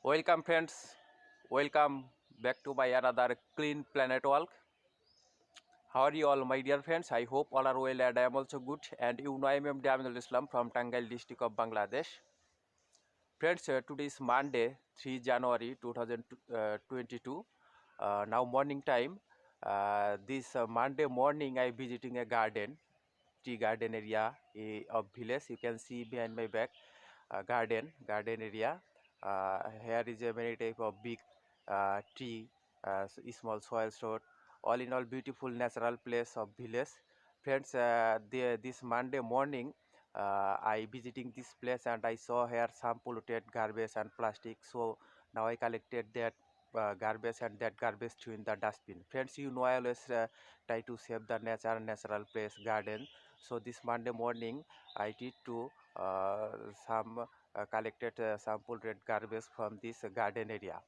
Welcome friends, welcome back to my another Clean Planet Walk. How are you all my dear friends? I hope all are well and I am also good, and you know I am MD Islam from Tangail district of Bangladesh. Friends, today is Monday 3 January 2022. Now morning time. This Monday morning I visiting a tea garden area of village. You can see behind my back garden area. Here is a many type of big tree, small soil road. All in all, beautiful natural place of village. Friends, this Monday morning, I visiting this place and I saw here some polluted garbage and plastic. So now I collected that garbage and that garbage threw in the dustbin. Friends, you know I always try to save the natural place, garden. So this Monday morning, I did to some collected some polluted garbage from this garden area.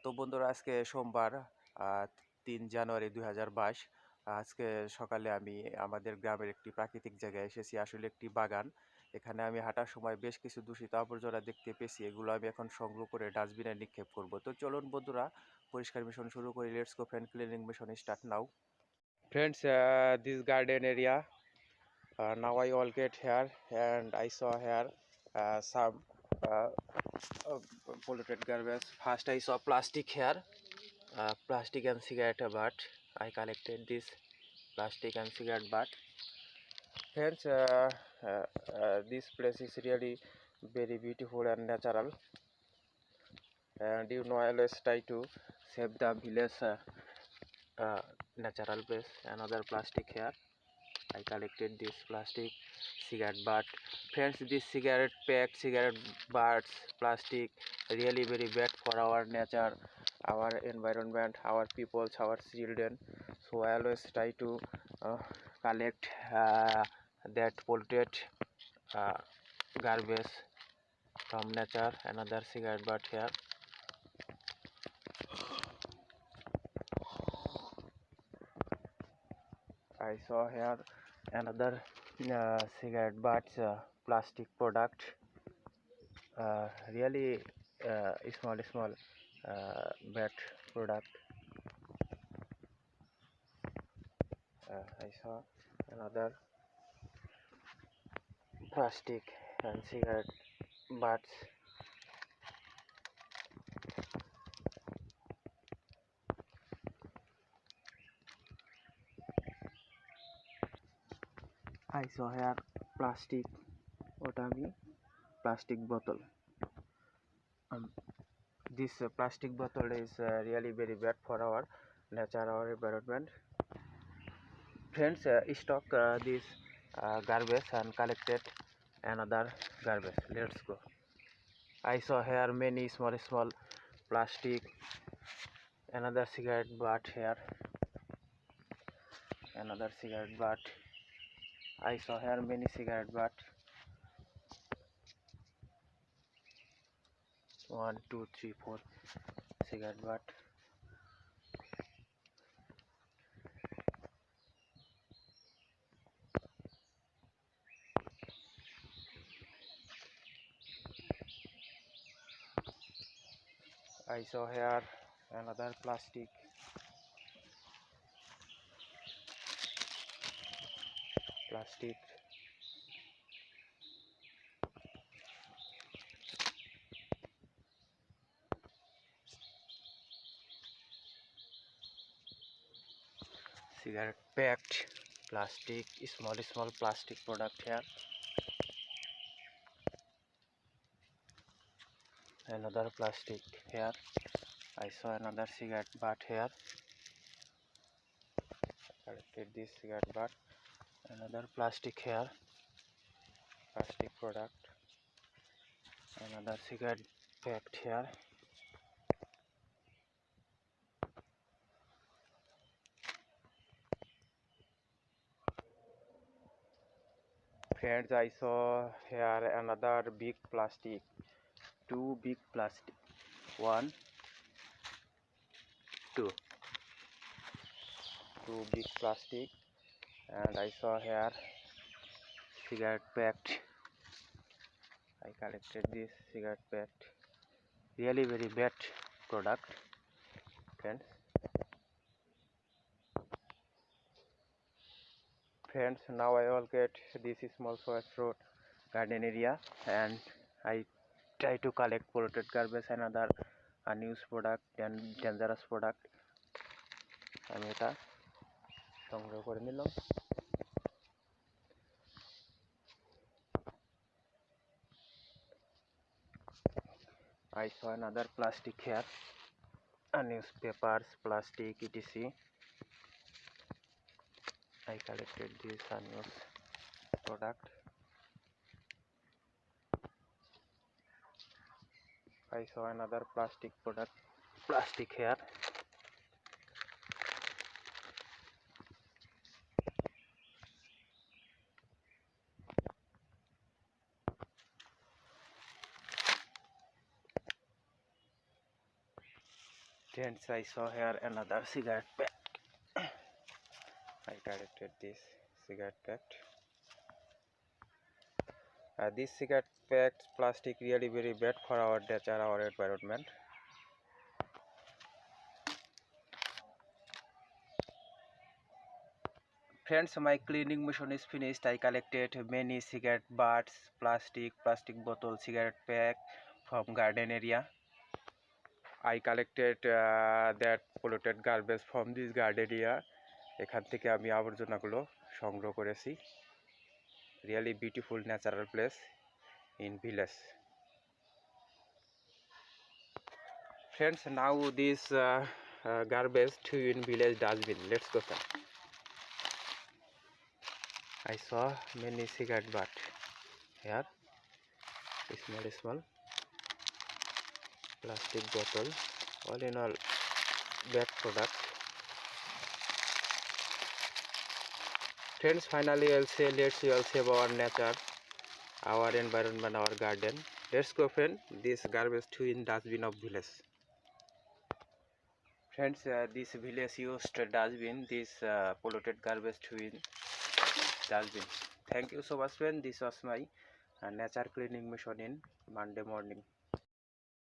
তো বন্ধুরা, আজকে সোমবার 3 জানুয়ারি 2022। আজকে সকালে আমি আমাদের গ্রামের একটি প্রাকৃতিক জায়গায় এসেছি, আসলে একটি বাগান। এখানে আমি হাঁটার সময় বেশ কিছু দূষিত আবর্জনা দেখতে পেয়েছি, এগুলো আমি এখন সংগ্রহ করে ডাস্টবিনে নিক্ষেপ করব। তো চলুন বন্ধুরা, পরিষ্কার মিশন শুরু করি। Let's go friend, cleaning mission start now. Friends, this garden area, now I all get here and I saw here some uh, polluted garbage. First I saw plastic here, plastic and cigarette butt. I collected this plastic and cigarette butt. Hence this place is really very beautiful and natural, and you know I always try to save the village natural place. Another plastic here, I collected this plastic cigarette butt. Friends, this cigarette pack, cigarette butts, plastic really very bad for our nature, our environment, our peoples, our children. So I always try to collect that polluted uh, garbage from nature. Another cigarette butt here. I saw here another cigarette butts, plastic product, really small bad product. I saw another plastic and cigarette butts. I saw here plastic, what I mean, plastic bottle. This plastic bottle is really very bad for our nature, our environment. Friends, stock this garbage and collected another garbage. Let's go. I saw here many small plastic, another cigarette butt here, another cigarette butt. I saw here many cigarette butt. 1 2 3 4 cigarette butt. I saw here another plastic, cigarette packed plastic, small plastic product here. Another plastic here. I saw another cigarette butt here. Collected this cigarette butt. Another plastic here, plastic product. Another cigarette packed here. Friends, I saw here another big plastic, two big plastic, 1 2 big plastic, and I saw here cigarette packed. I collected this cigarette packed really very bad product, friends. Now I will get this small forest road garden area, and I try to collect polluted garbage and other unused product and dangerous product. আমি এটা সংগ্রহ করে নিলাম। I saw another plastic here, newspapers, plastic, etc. I collected this unused product. I saw another plastic product, plastic here. Friends, I saw here another cigarette pack. I collected this cigarette pack. This cigarette pack plastic really very bad for our nature, our environment. Friends, my cleaning mission is finished. I collected many cigarette butts, plastic bottle, cigarette pack from garden area. I collected that polluted garbage from this garden area. এখান থেকে আমি আবর্জনাগুলো সংগ্রহ করেছি। Really beautiful natural place in village. Friends, now this garbage to in village dustbin. Let's go, friends. I saw many cigarette butt here. Small plastic bottle. All in all, bad product. Friends, finally I'll say let's all save our nature, our environment, our garden. Let's go, friend. This garbage to in dustbin of village. Friends, this village used dustbin. This polluted garbage to in dustbin. Thank you so much, friend. This was my nature cleaning mission in Monday morning.